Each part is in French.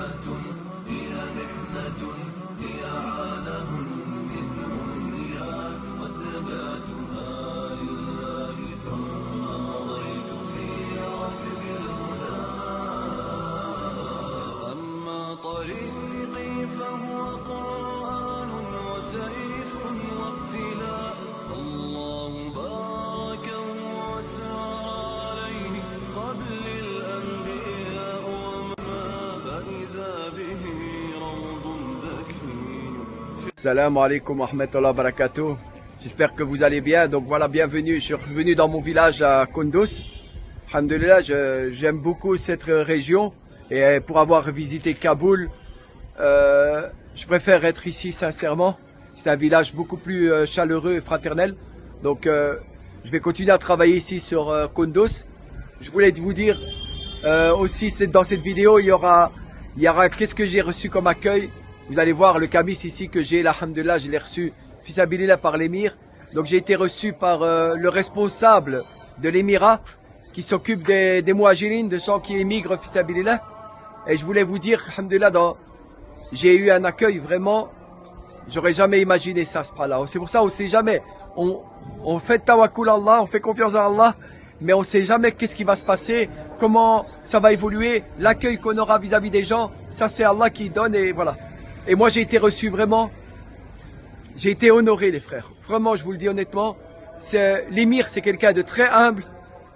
رحمة هي محنة هي عالم من أمنيات قد بعتها لله ثم مضيت في ركب الهدى أما طريقي فهو قرآن وسيف وابتلاء الله باركه وسار عليه قبل الأنبياء وما فإذا به روض ذكي. Salam alaikum wa rahmatullahi wa barakatuh. J'espère que vous allez bien. Donc voilà, bienvenue. Je suis revenu dans mon village à Kunduz. Alhamdulillah, j'aime beaucoup cette région. Et pour avoir visité Kaboul, je préfère être ici sincèrement. C'est un village beaucoup plus chaleureux et fraternel. Donc je vais continuer à travailler ici sur Kunduz. Je voulais vous dire aussi, dans cette vidéo, il y aura qu'est-ce que j'ai reçu comme accueil. Vous allez voir le kamis ici que j'ai, alhamdulillah, je l'ai reçu fisabilillah par l'émir. Donc j'ai été reçu par le responsable de l'émirat qui s'occupe des muhajirines, de gens qui émigrent fisabilillah. Et je voulais vous dire, alhamdulillah, j'ai eu un accueil vraiment, j'aurais jamais imaginé ça, ce pas-là. C'est pour ça on sait jamais. On fait tawakkul à Allah, on fait confiance à Allah, mais on sait jamais qu'est-ce qui va se passer, comment ça va évoluer, l'accueil qu'on aura vis-à-vis des gens, ça c'est Allah qui donne et voilà. Et moi j'ai été reçu vraiment, j'ai été honoré les frères. Vraiment, je vous le dis honnêtement, l'émir c'est quelqu'un de très humble,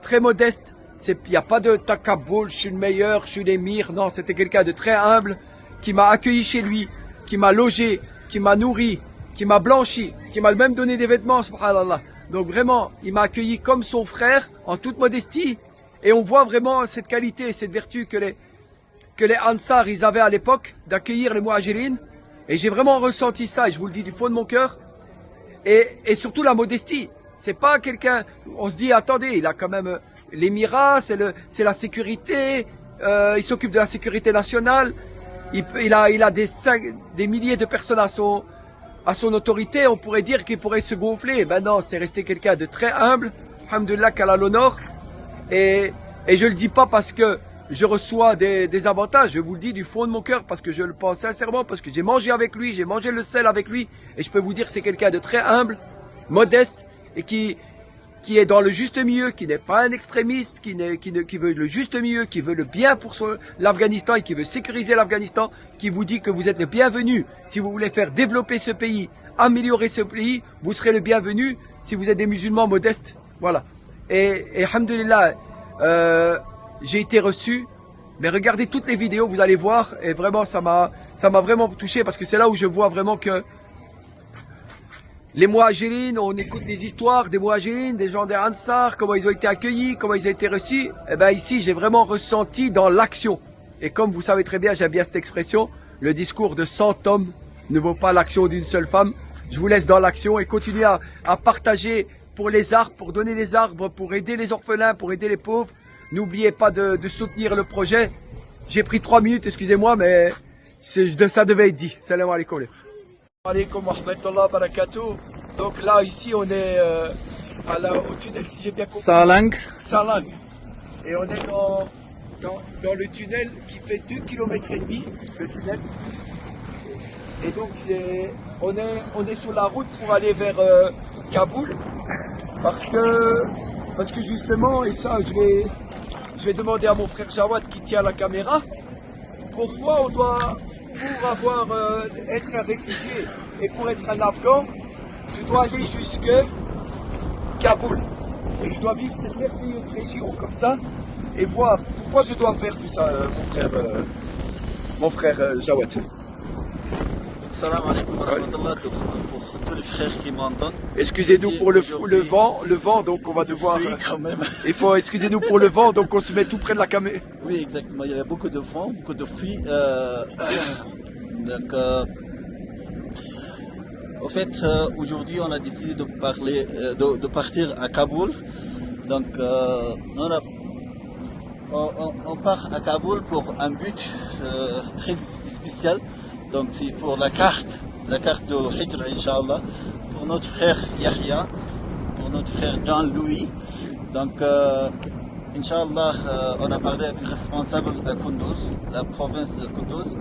très modeste. Il n'y a pas de takaboul, je suis le meilleur, je suis l'émir. Non, c'était quelqu'un de très humble qui m'a accueilli chez lui, qui m'a logé, qui m'a nourri, qui m'a blanchi, qui m'a même donné des vêtements, subhanallah. Donc vraiment, il m'a accueilli comme son frère, en toute modestie. Et on voit vraiment cette qualité, cette vertu que les Ansar, ils avaient à l'époque, d'accueillir les Muhajirines. Et j'ai vraiment ressenti ça, et je vous le dis du fond de mon cœur. Et surtout la modestie. C'est pas quelqu'un, on se dit, attendez, il a quand même l'émirat, c'est la sécurité, il s'occupe de la sécurité nationale. Il a des milliers de personnes à son autorité, on pourrait dire qu'il pourrait se gonfler. Ben non, c'est resté quelqu'un de très humble, alhamdoulilah qu'Allah l'honore. Et je le dis pas parce que je reçois des avantages, je vous le dis du fond de mon cœur, parce que je le pense sincèrement, parce que j'ai mangé avec lui, j'ai mangé le sel avec lui, et je peux vous dire c'est quelqu'un de très humble, modeste, et qui est dans le juste milieu, qui n'est pas un extrémiste, qui veut le juste milieu, qui veut le bien pour l'Afghanistan et qui veut sécuriser l'Afghanistan, qui vous dit que vous êtes le bienvenu. Si vous voulez faire développer ce pays, améliorer ce pays, vous serez le bienvenu si vous êtes des musulmans modestes. Voilà. Et alhamdulillah, j'ai été reçu. Mais regardez toutes les vidéos, vous allez voir, et vraiment ça m'a vraiment touché parce que c'est là où je vois vraiment que les muhajirines, on écoute des histoires des muhajirines, des gens des Ansar, comment ils ont été accueillis, comment ils ont été reçus. Et bien ici, j'ai vraiment ressenti dans l'action. Et comme vous savez très bien, j'aime bien cette expression, le discours de 100 hommes ne vaut pas l'action d'une seule femme. Je vous laisse dans l'action et continuez à partager pour les arbres, pour donner les arbres, pour aider les orphelins, pour aider les pauvres. N'oubliez pas de soutenir le projet. J'ai pris 3 minutes, excusez-moi, mais ça devait être dit. Salam alaikum. Alaikum wa rahmatullahi wa barakatuh. Donc là, ici, on est au tunnel, si j'ai bien compris. Salang. Salang. Et on est dans le tunnel qui fait 2,5 km, le tunnel. Et donc, on est sur la route pour aller vers Kaboul. Parce que justement, et ça, je vais demander à mon frère Jawad qui tient la caméra, pourquoi on doit... Pour être un réfugié et pour être un Afghan, je dois aller jusque Kaboul. Et je dois vivre cette merveilleuse région comme ça et voir pourquoi je dois faire tout ça, mon frère Jawad. Salam alaikum wa rahmatullah pour tous les frères qui m'entendent. Excusez-nous pour le vent, donc on va devoir... Oui, quand même. Excusez-nous pour le vent, donc on se met tout près de la caméra. Oui, exactement. Il y avait beaucoup de vent, beaucoup de pluie. Au fait, aujourd'hui, on a décidé de partir à Kaboul. Donc, on part à Kaboul pour un but très spécial. Donc c'est pour la carte de Hijra, Inch'Allah, pour notre frère Yahya, pour notre frère Jean-Louis. Donc Inch'Allah, on a parlé avec le responsable de Kunduz, la province de Kunduz.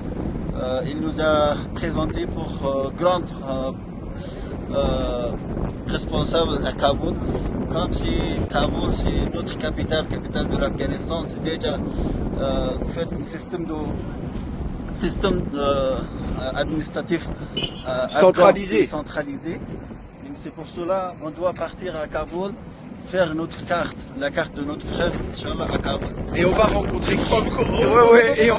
Il nous a présenté pour grand responsable à Kaboul. Comme si Kaboul c'est notre capitale de l'Afghanistan, c'est déjà en fait un système administratif Centralisé. centralisé. Donc c'est pour cela qu'on doit partir à Kaboul, faire notre carte, la carte de notre frère, Inch'Allah, à Kaboul. Et on va rencontrer qui? Et on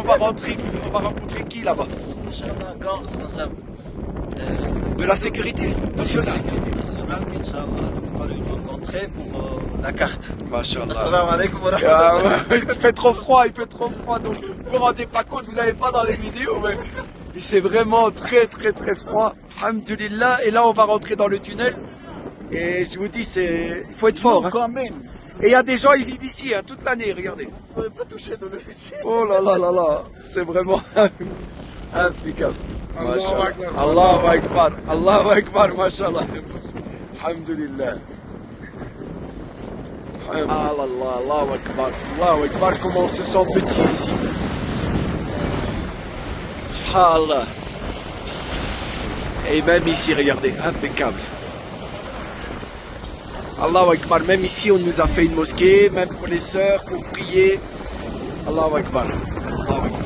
va rencontrer qui là-bas? Inch'Allah, grand responsable De la sécurité de la nationale. sécurité nationale, Inch'Allah, on va le rencontrer pour la carte. Masha'Allah. Assalamu alaikum wa rahmatullah. Ah ouais, il fait trop froid, donc vous vous rendez pas compte, vous n'avez pas dans les vidéos, mais c'est vraiment très froid. Alhamdulillah, et là on va rentrer dans le tunnel. Et je vous dis, il faut être fort. Hein. Quand même, Et il y a des gens, ils vivent ici toute l'année, regardez. vous ne pouvez pas toucher de l'eau ici. Oh là là là là, c'est vraiment impeccable. Mashallah. Allahu Akbar, Allahu Akbar, mashallah. Alhamdulillah. Allahu Akbar, Allahu Akbar, comment on se sent petit ici. Subhanallah. Et même ici, regardez, impeccable. Allahu Akbar, même ici on nous a fait une mosquée, même pour les sœurs, pour prier. Allahu Akbar. Allahu Akbar.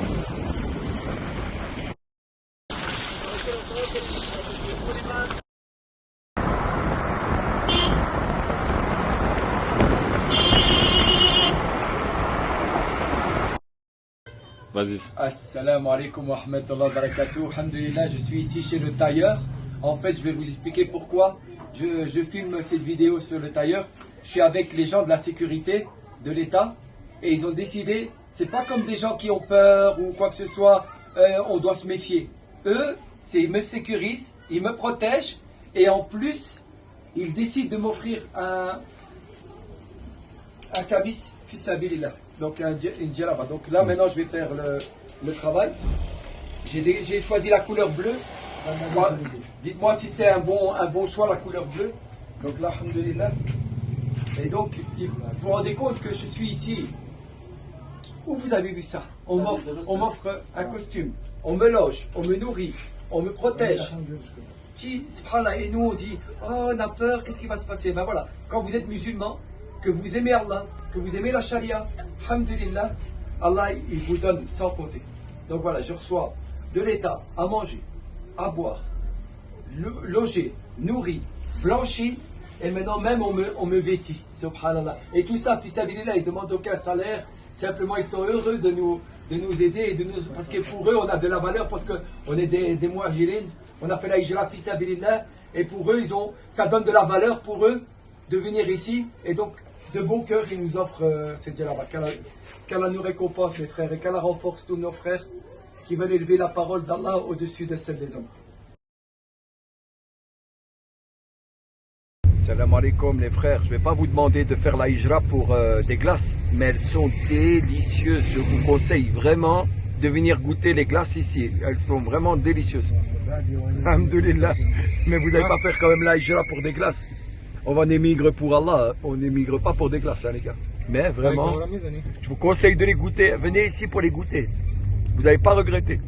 Vas-y. Assalamu alaikum wa rahmatullahi wa barakatuh. Alhamdulillah, je suis ici chez le tailleur. En fait, je vais vous expliquer pourquoi je filme cette vidéo sur le tailleur. Je suis avec les gens de la sécurité de l'État et ils ont décidé, c'est pas comme des gens qui ont peur ou quoi que ce soit, on doit se méfier. Eux, ils me sécurisent, ils me protègent et en plus, ils décident de m'offrir un kabis fils sabilillah. Donc une djellaba. Donc là maintenant je vais faire le travail. J'ai choisi la couleur bleue. Dites-moi si c'est un bon choix la couleur bleue. Donc là, alhamdulillah. Et donc vous vous rendez compte que je suis ici. Où vous avez vu ça? On m'offre un costume, on me loge, on me nourrit, on me protège. Subhanallah, et nous on dit oh on a peur, qu'est-ce qui va se passer? Ben voilà, quand vous êtes musulman, que vous aimez Allah, que vous aimez la charia, alhamdulillah, Allah il vous donne sans compter. Donc voilà, je reçois de l'État à manger, à boire, loger, nourri, blanchi, et maintenant même on me vêtit, subhanallah. Et tout ça, fils sabilillah, ils ne demandent aucun salaire, simplement ils sont heureux de nous aider, et parce que pour eux on a de la valeur, parce qu'on est des muhajirines, on a fait la hijra fils sabilillah, et pour eux ça donne de la valeur pour eux de venir ici, et donc de bon cœur ils nous offrent cette djellaba. Qu'Allah nous récompense mes frères, et qu'Allah renforce tous nos frères qui veulent élever la parole d'Allah au-dessus de celle des hommes. Salam alaikum les frères, je ne vais pas vous demander de faire la hijra pour des glaces, mais elles sont délicieuses. Je vous conseille vraiment de venir goûter les glaces ici, elles sont vraiment délicieuses. Alhamdulillah, mais vous n'allez pas faire quand même la hijra pour des glaces. On émigre pour Allah, hein. On n'émigre pas pour des glaces, hein, les gars. Mais vraiment, je vous conseille de les goûter. Venez ici pour les goûter. Vous n'allez pas regretter.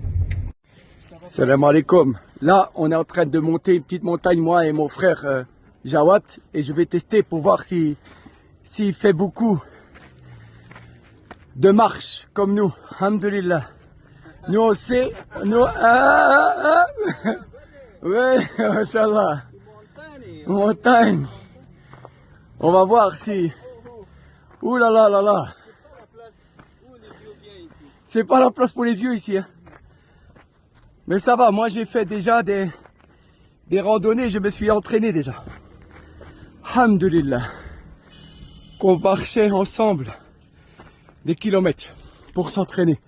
Salam alaikum. Là, on est en train de monter une petite montagne, moi et mon frère Jawad. Et je vais tester pour voir s'il fait beaucoup de marches comme nous. Alhamdulillah. Nous, on sait. Ouais, Inch'Allah. Montagne. On va voir si... Ouh là là là là. C'est pas la place pour les vieux ici. Hein. Mais ça va, moi j'ai fait déjà des randonnées, je me suis entraîné déjà. Alhamdulillah. Qu'on marchait ensemble des kilomètres pour s'entraîner.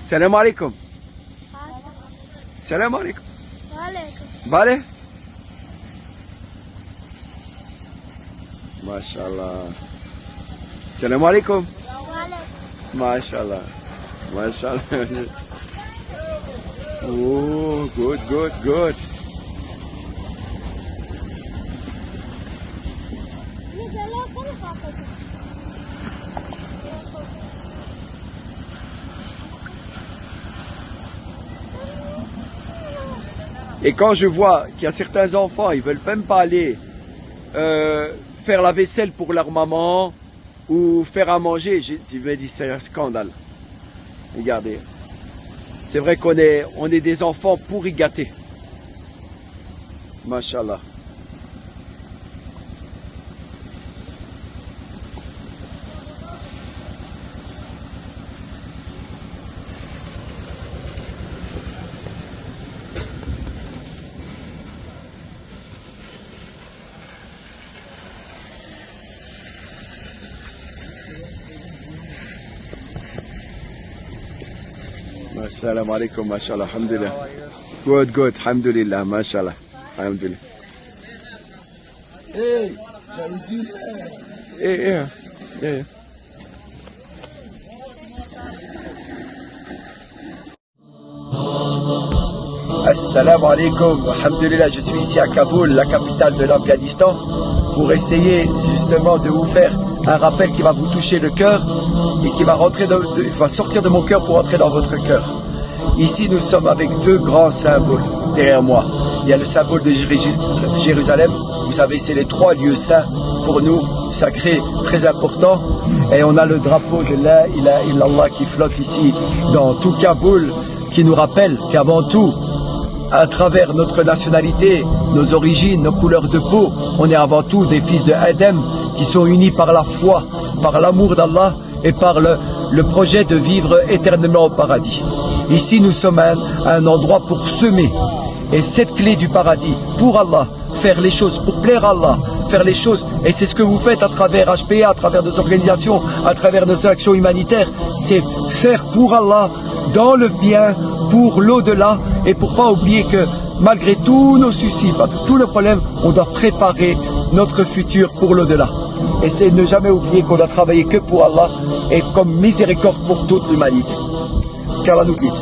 Salam alaikum. Salam alaikum. Vale? Mashallah. Salam alaikum. Mashallah. Mashallah. Oh, good, good, good. Et quand je vois qu'il y a certains enfants, ils veulent même pas aller faire la vaisselle pour leur maman ou faire à manger, je me dis c'est un scandale. Regardez, c'est vrai qu'on est des enfants pourri gâtés. Mashallah. Assalamu alaikum, mashallah, alhamdulillah. Good, good, alhamdulillah, mashallah, alhamdulillah. Hey, Yeah. Assalamu alaikum, alhamdulillah, je suis ici à Kaboul, la capitale de l'Afghanistan, pour essayer justement de vous faire un rappel qui va vous toucher le cœur et qui va sortir de mon cœur pour entrer dans votre cœur. Ici, nous sommes avec deux grands symboles derrière moi. Il y a le symbole de Jérusalem. Vous savez, c'est les trois lieux saints pour nous, sacrés, très importants. Et on a le drapeau de La ilaha illallah qui flotte ici dans tout Kaboul, qui nous rappelle qu'avant tout, à travers notre nationalité, nos origines, nos couleurs de peau, on est avant tout des fils de Adam qui sont unis par la foi, par l'amour d'Allah et par le projet de vivre éternellement au paradis. Ici, nous sommes à un endroit pour semer. Et cette clé du paradis, pour Allah, faire les choses, pour plaire à Allah, faire les choses, et c'est ce que vous faites à travers HPA, à travers nos organisations, à travers nos actions humanitaires, c'est faire pour Allah, dans le bien, pour l'au-delà, et pour pas oublier que malgré tous nos soucis, tous nos problèmes, on doit préparer notre futur pour l'au-delà. Et c'est ne jamais oublier qu'on doit travailler que pour Allah et comme miséricorde pour toute l'humanité. Qu'Allah nous guide.